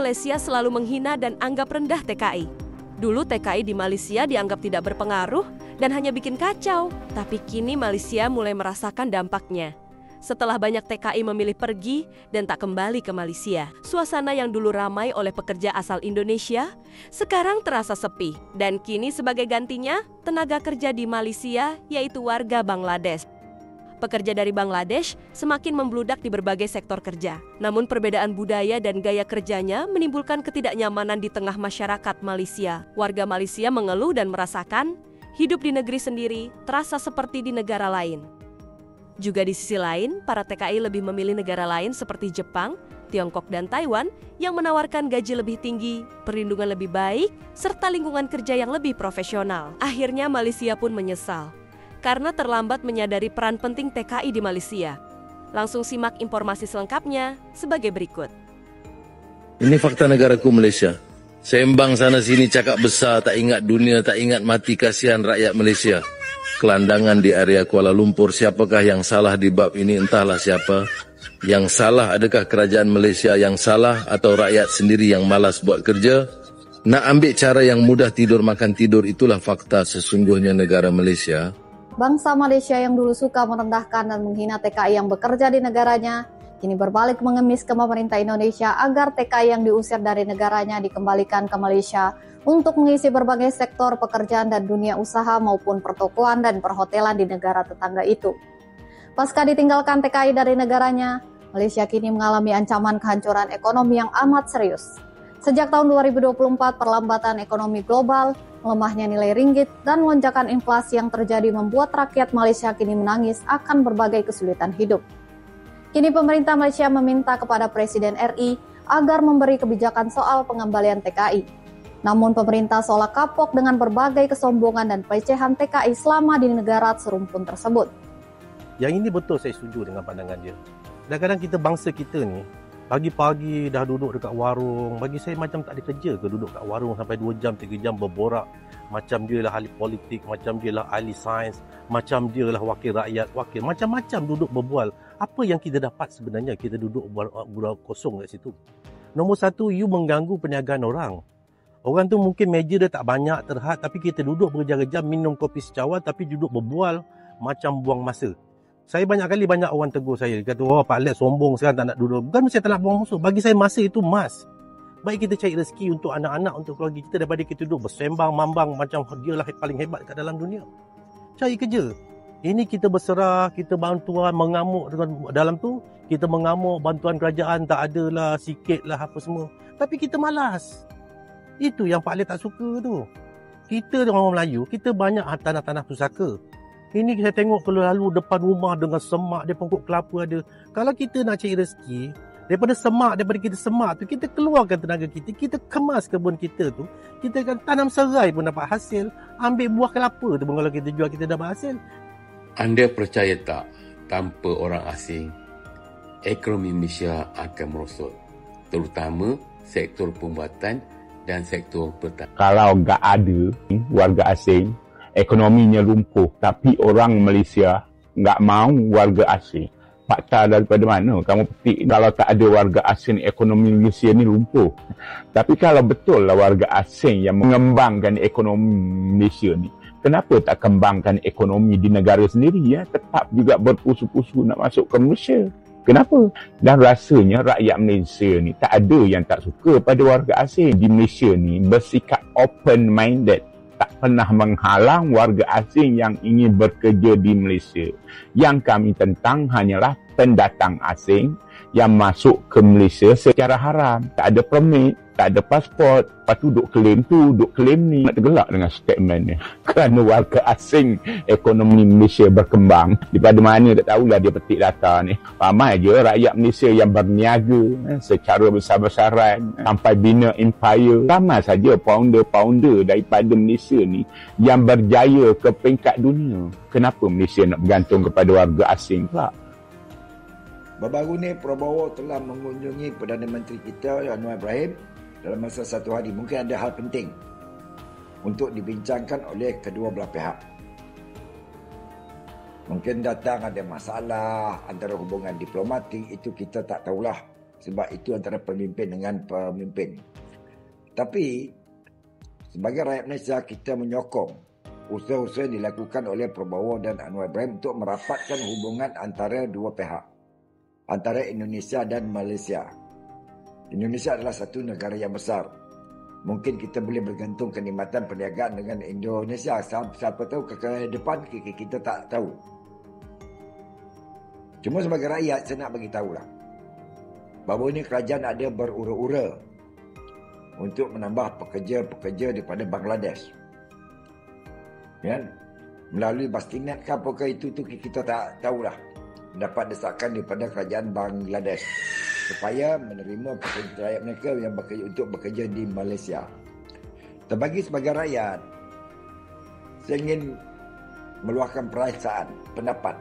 Malaysia selalu menghina dan anggap rendah TKI. Dulu TKI di Malaysia dianggap tidak berpengaruh dan hanya bikin kacau, tapi kini Malaysia mulai merasakan dampaknya. Setelah banyak TKI memilih pergi dan tak kembali ke Malaysia, suasana yang dulu ramai oleh pekerja asal Indonesia, sekarang terasa sepi. Dan kini sebagai gantinya, tenaga kerja di Malaysia yaitu warga Bangladesh. Pekerja dari Bangladesh semakin membludak di berbagai sektor kerja. Namun perbedaan budaya dan gaya kerjanya menimbulkan ketidaknyamanan di tengah masyarakat Malaysia. Warga Malaysia mengeluh dan merasakan hidup di negeri sendiri terasa seperti di negara lain. Juga di sisi lain, para TKI lebih memilih negara lain seperti Jepang, Tiongkok, dan Taiwan yang menawarkan gaji lebih tinggi, perlindungan lebih baik, serta lingkungan kerja yang lebih profesional. Akhirnya Malaysia pun menyesal karena terlambat menyadari peran penting TKI di Malaysia. Langsung simak informasi selengkapnya sebagai berikut. Ini fakta negaraku Malaysia. Sembang sana sini cakap besar, tak ingat dunia, tak ingat mati, kasihan rakyat Malaysia. Kelandangan di area Kuala Lumpur, siapakah yang salah di bab ini, entahlah siapa. Yang salah adakah kerajaan Malaysia yang salah atau rakyat sendiri yang malas buat kerja? Nak ambil cara yang mudah tidur makan tidur, itulah fakta sesungguhnya negara Malaysia. Bangsa Malaysia yang dulu suka merendahkan dan menghina TKI yang bekerja di negaranya, kini berbalik mengemis ke pemerintah Indonesia agar TKI yang diusir dari negaranya dikembalikan ke Malaysia untuk mengisi berbagai sektor pekerjaan dan dunia usaha maupun pertokoan dan perhotelan di negara tetangga itu. Pasca ditinggalkan TKI dari negaranya, Malaysia kini mengalami ancaman kehancuran ekonomi yang amat serius. Sejak tahun 2024, perlambatan ekonomi global, melemahnya nilai ringgit, dan lonjakan inflasi yang terjadi membuat rakyat Malaysia kini menangis akan berbagai kesulitan hidup. Kini pemerintah Malaysia meminta kepada Presiden RI agar memberi kebijakan soal pengembalian TKI. Namun pemerintah seolah kapok dengan berbagai kesombongan dan pelecehan TKI selama di negara serumpun tersebut. Yang ini betul, saya setuju dengan pandangan dia. Kadang-kadang kita bangsa kita ni, pagi-pagi dah duduk dekat warung. Bagi saya macam tak ada kerja ke duduk kat warung sampai 2 jam, 3 jam berborak. Macam dia lah ahli politik, macam dia lah ahli sains, macam dia lah wakil rakyat, macam-macam duduk berbual. Apa yang kita dapat sebenarnya kita duduk berbual kosong kat situ? Nombor satu, you mengganggu perniagaan orang. Orang tu mungkin meja dia tak banyak, terhad, tapi kita duduk berjam-jam minum kopi secawan tapi duduk berbual macam buang masa. Saya banyak orang tegur saya. Dia kata, oh Pak Alex sombong sekarang tak nak duduk. Bukan saya tak nak buang masa. Bagi saya masa itu emas. Baik kita cari rezeki untuk anak-anak, untuk keluarga kita daripada kita duduk bersembang, mambang macam dia lah paling hebat kat dalam dunia. Cari kerja. Ini kita berserah, kita bantuan, mengamuk dengan dalam tu. Kita mengamuk, bantuan kerajaan tak ada lah, sikit lah apa semua. Tapi kita malas. Itu yang Pak Alex tak suka tu. Kita orang Melayu, kita banyak tanah-tanah pusaka. Ini saya tengok kalau lalu depan rumah dengan semak dia, pokok kelapa ada. Kalau kita nak cari rezeki, daripada kita semak tu, kita keluarkan tenaga kita, kita kemas kebun kita tu, kita akan tanam serai pun dapat hasil, ambil buah kelapa tu pun kalau kita jual kita dapat hasil. Anda percaya tak, tanpa orang asing, ekonomi Malaysia akan merosot, terutama sektor pembuatan dan sektor pertanian. Kalau tak ada warga asing, ekonominya lumpuh. Tapi orang Malaysia tak mahu warga asing. Fakta daripada mana? Kamu petik, kalau tak ada warga asing, ekonomi Malaysia ni lumpuh. Tapi kalau betul lah warga asing yang mengembangkan ekonomi Malaysia ni, kenapa tak kembangkan ekonomi di negara sendiri ya? Tetap juga berpusu-pusu nak masuk ke Malaysia. Kenapa? Dan rasanya rakyat Malaysia ni tak ada yang tak suka pada warga asing. Di Malaysia ni bersikap open-minded. Tak pernah menghalang warga asing yang ingin bekerja di Malaysia. Yang kami tentang hanyalah pendatang asing yang masuk ke Malaysia secara haram. Tak ada permit, tak ada pasport. Lepas tu duk claim ni. Nak tergelak dengan statement ni. Kerana warga asing, ekonomi Malaysia berkembang. Daripada mana tak tahulah dia petik data ni. Ramai je rakyat Malaysia yang berniaga secara besar-besaran sampai bina empire. Ramai saja founder-founder daripada Malaysia ni yang berjaya ke peringkat dunia. Kenapa Malaysia nak bergantung kepada warga asing pula? Baru-baru ni Prabowo telah mengunjungi Perdana Menteri kita Anwar Ibrahim dalam masa 1 hari. Mungkin ada hal penting untuk dibincangkan oleh kedua belah pihak. Mungkin datang ada masalah antara hubungan diplomatik, itu kita tak tahulah. sebab itu antara pemimpin dengan pemimpin. Tapi sebagai rakyat Malaysia, kita menyokong usaha-usaha yang dilakukan oleh Prabowo dan Anwar Ibrahim untuk merapatkan hubungan antara dua pihak, antara Indonesia dan Malaysia. Indonesia adalah satu negara yang besar. Mungkin kita boleh bergantung kenikmatan perniagaan dengan Indonesia. Siapa tahu ke depan kita tak tahu. Cuma sebagai rakyat, saya nak bagi tahulah bahawa ini kerajaan ada berura-ura untuk menambah pekerja-pekerja daripada Bangladesh. Ya, melalui Bastinet ke apakah itu kita tak tahulah. Mendapat desakan daripada kerajaan Bangladesh supaya menerima pekerja rakyat mereka yang bekerja untuk bekerja di Malaysia. Terbagi sebagai rakyat, saya ingin meluahkan perasaan, pendapat.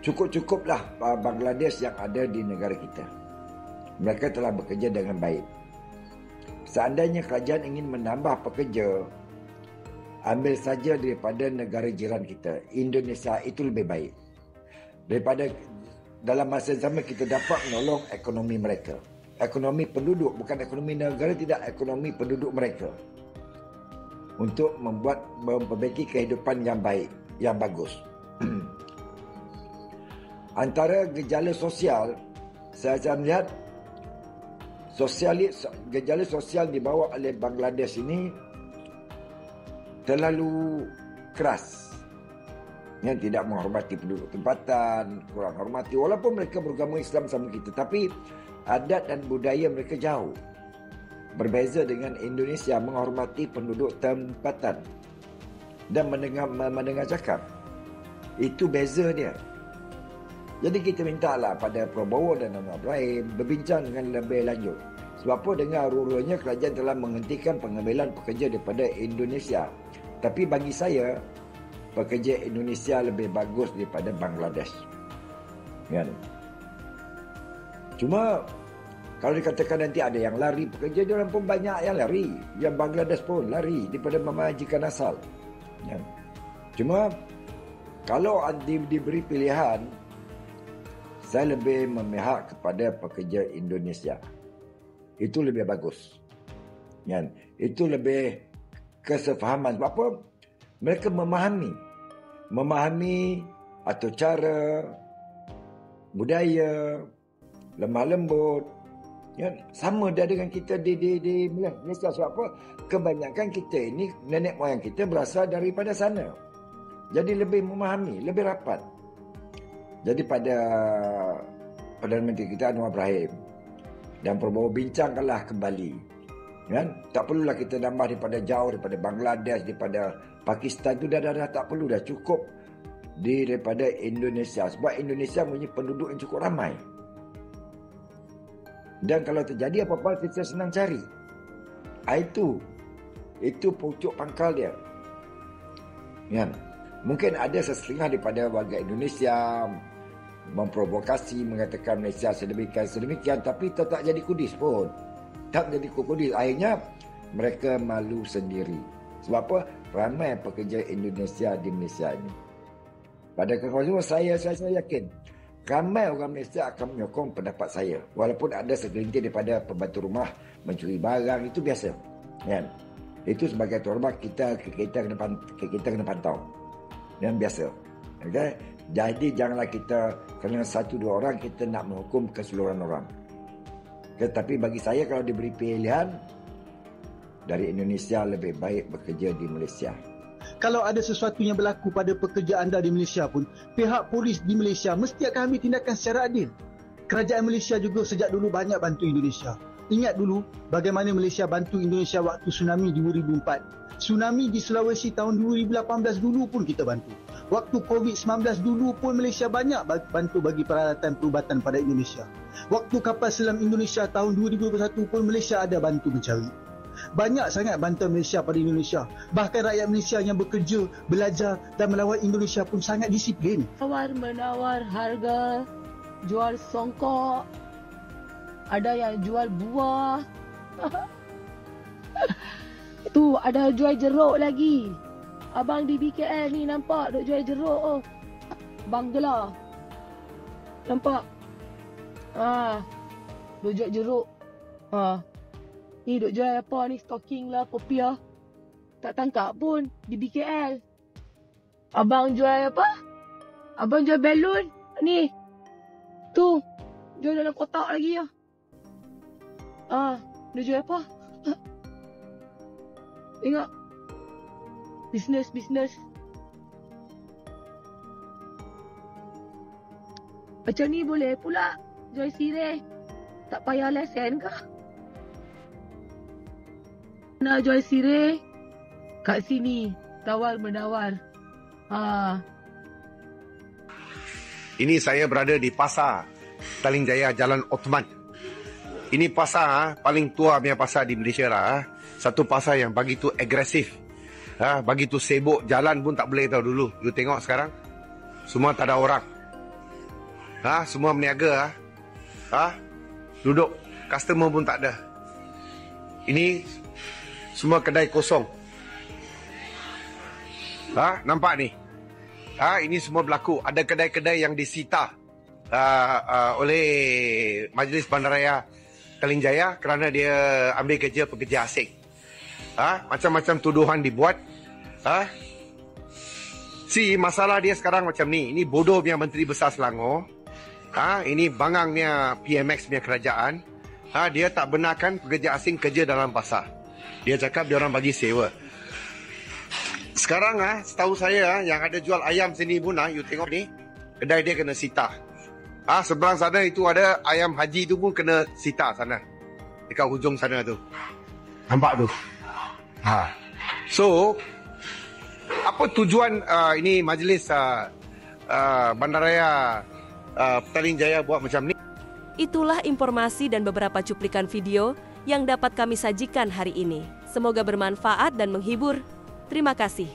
Cukup-cukuplah Bangladesh yang ada di negara kita. Mereka telah bekerja dengan baik. Seandainya kerajaan ingin menambah pekerja, ambil saja daripada negara jiran kita, Indonesia, itu lebih baik. Daripada dalam masa yang sama kita dapat menolong ekonomi mereka. Ekonomi penduduk, bukan ekonomi negara, tidak, ekonomi penduduk mereka. Untuk memperbaiki kehidupan yang baik, yang bagus. Antara gejala sosial, saya melihat gejala sosial dibawa oleh Bangladesh ini terlalu keras, yang tidak menghormati penduduk tempatan, kurang hormati, walaupun mereka beragama Islam sama kita, tapi adat dan budaya mereka jauh berbeza dengan Indonesia, menghormati penduduk tempatan dan mendengar cakap. Itu beza dia. Jadi kita mintalah pada Prabowo dan Anwar Ibrahim berbincang dengan lebih lanjut. Sebab apa, dengar ururnya kerajaan telah menghentikan pengambilan pekerja daripada Indonesia. Tapi bagi saya, pekerja Indonesia lebih bagus daripada Bangladesh. Kan? Cuma kalau dikatakan nanti ada yang lari pekerja, diorang pun banyak yang lari. Yang Bangladesh pun lari daripada memajikan asal. Kan? Cuma kalau diberi pilihan, saya lebih memihak kepada pekerja Indonesia. Itu lebih bagus. Kan? Itu lebih kesefahaman. Sebab apa? Mereka memahami atau cara, budaya, lemah lembut. Ya, sama dia dengan kita di Malaysia. Sebab apa? Kebanyakan kita ini, nenek moyang kita berasal daripada sana. Jadi lebih memahami, lebih rapat. Jadi pada Perdana Menteri kita Anwar Ibrahim dan Prabowo bincangkanlah kembali. Kan? Tak perlulah kita nambah daripada jauh, daripada Bangladesh, daripada Pakistan, tu dah tak perlu, dah cukup daripada Indonesia. Sebab Indonesia punya penduduk yang cukup ramai. Dan kalau terjadi apa-apa, kita senang cari. Itu pucuk pangkal dia. Kan? Mungkin ada sesetengah daripada warga Indonesia memprovokasi, mengatakan Malaysia sedemikian, tapi tak jadi kudis pun. Tak jadi kudis. Akhirnya mereka malu sendiri. Sebab apa? Ramai pekerja Indonesia di Malaysia ini. Pada kekhawatiran saya yakin ramai orang Malaysia akan menyokong pendapat saya. Walaupun ada segelintir daripada pembantu rumah mencuri barang, itu biasa. Kan? Itu sebagai tuan rumah kita kena pantau. Yang biasa. Okay? Jadi janganlah kita kerana 1-2 orang kita nak menghukum keseluruhan orang. Okay? Tapi bagi saya, kalau diberi pilihan, dari Indonesia lebih baik bekerja di Malaysia. Kalau ada sesuatu yang berlaku pada pekerja anda di Malaysia pun, pihak polis di Malaysia mesti akan ambil tindakan secara adil. Kerajaan Malaysia juga sejak dulu banyak bantu Indonesia. Ingat dulu bagaimana Malaysia bantu Indonesia waktu tsunami 2004. Tsunami di Sulawesi tahun 2018 dulu pun kita bantu. Waktu COVID-19 dulu pun Malaysia banyak bantu bagi peralatan perubatan pada Indonesia. Waktu kapal selam Indonesia tahun 2021 pun Malaysia ada bantu mencari. Banyak sangat bantuan Malaysia pada Indonesia. Bahkan rakyat Malaysia yang bekerja, belajar dan melawat Indonesia pun sangat disiplin. Menawar harga, jual songkok, ada yang jual buah. Tu ada jual jeruk lagi. Abang di BKL ni nampak duk jual jeruk. Bangla. Nampak? Duk jual jeruk. Ni duk jual apa ni? Stocking lah, kopiah. Tak tangkap pun di BKL. Abang jual apa? Abang jual balon. Ni. Tu. Jual dalam kotak lagi ya. Dia jual apa? Tengok. Bisnes. Macam ni boleh pula. Jual sirih. Tak payah lesen kah? Nak jual sirih? Kat sini. Tawar-menawar. Ini saya berada di Pasar Petaling Jaya, Jalan Ottoman. Ini pasar paling tua punya pasar di Malaysia lah. Satu pasar yang begitu agresif. Begitu sibuk, jalan pun tak boleh tahu dulu. You tengok sekarang, semua tak ada orang. Semua berniaga. Duduk, customer pun tak ada. Ini semua kedai kosong. Nampak ni? Ini semua berlaku. Ada kedai-kedai yang disita oleh Majlis Bandaraya Petaling Jaya kerana dia ambil kerja pekerja asing. Macam-macam tuduhan dibuat. Masalah dia sekarang macam ni. Ini bodoh punya Menteri Besar Selangor. Ini bangangnya PMX punya kerajaan. Dia tak benarkan pekerja asing kerja dalam pasar. Dia cakap dia orang bagi sewa. Sekarang setahu saya yang ada jual ayam sini pun you tengok ni, kedai dia kena sita. Seberang sana itu ada ayam haji tu pun kena sita sana. Dekat hujung sana tu. Nampak tu? So, apa tujuan ini Majlis Bandaraya Petaling Jaya buat macam ni? Itulah informasi dan beberapa cuplikan video yang dapat kami sajikan hari ini. Semoga bermanfaat dan menghibur. Terima kasih.